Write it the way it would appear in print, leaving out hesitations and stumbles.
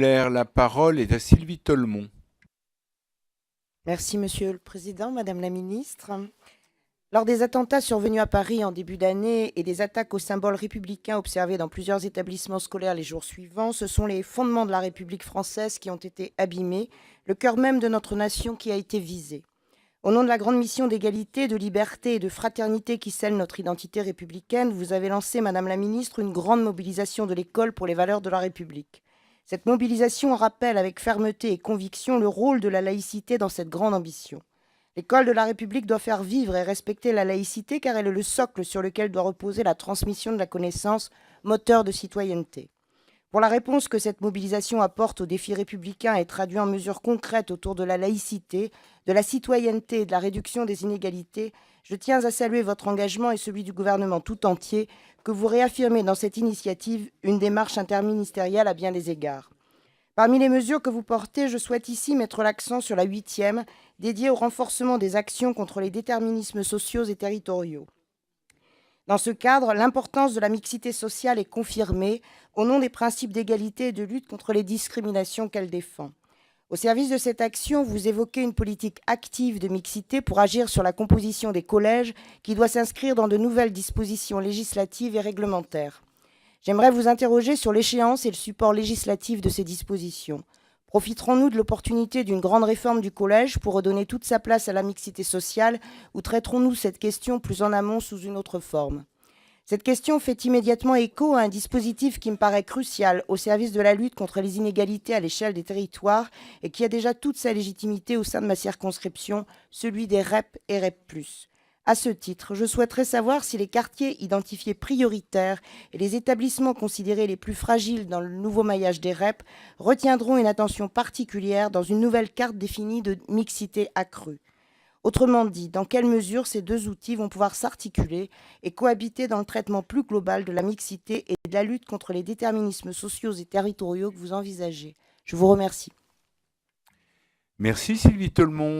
Blair. La parole est à Sylvie Tolmon. Merci Monsieur le Président, Madame la Ministre. Lors des attentats survenus à Paris en début d'année et des attaques aux symboles républicains observées dans plusieurs établissements scolaires les jours suivants, ce sont les fondements de la République française qui ont été abîmés, le cœur même de notre nation qui a été visé. Au nom de la grande mission d'égalité, de liberté et de fraternité qui scelle notre identité républicaine, vous avez lancé, Madame la Ministre, une grande mobilisation de l'école pour les valeurs de la République. Cette mobilisation rappelle avec fermeté et conviction le rôle de la laïcité dans cette grande ambition. L'école de la République doit faire vivre et respecter la laïcité car elle est le socle sur lequel doit reposer la transmission de la connaissance, moteur de citoyenneté. Pour la réponse que cette mobilisation apporte aux défis républicains et traduit en mesures concrètes autour de la laïcité, de la citoyenneté et de la réduction des inégalités, je tiens à saluer votre engagement et celui du gouvernement tout entier, que vous réaffirmez dans cette initiative, une démarche interministérielle à bien des égards. Parmi les mesures que vous portez, je souhaite ici mettre l'accent sur la 8e, dédiée au renforcement des actions contre les déterminismes sociaux et territoriaux. Dans ce cadre, l'importance de la mixité sociale est confirmée au nom des principes d'égalité et de lutte contre les discriminations qu'elle défend. Au service de cette action, vous évoquez une politique active de mixité pour agir sur la composition des collèges qui doit s'inscrire dans de nouvelles dispositions législatives et réglementaires. J'aimerais vous interroger sur l'échéance et le support législatif de ces dispositions. Profiterons-nous de l'opportunité d'une grande réforme du collège pour redonner toute sa place à la mixité sociale ou traiterons-nous cette question plus en amont sous une autre forme ? Cette question fait immédiatement écho à un dispositif qui me paraît crucial au service de la lutte contre les inégalités à l'échelle des territoires et qui a déjà toute sa légitimité au sein de ma circonscription, celui des REP et REP+. À ce titre, je souhaiterais savoir si les quartiers identifiés prioritaires et les établissements considérés les plus fragiles dans le nouveau maillage des REP retiendront une attention particulière dans une nouvelle carte définie de mixité accrue. Autrement dit, dans quelle mesure ces deux outils vont pouvoir s'articuler et cohabiter dans le traitement plus global de la mixité et de la lutte contre les déterminismes sociaux et territoriaux que vous envisagez. Je vous remercie. Merci Sylvie Tolmon.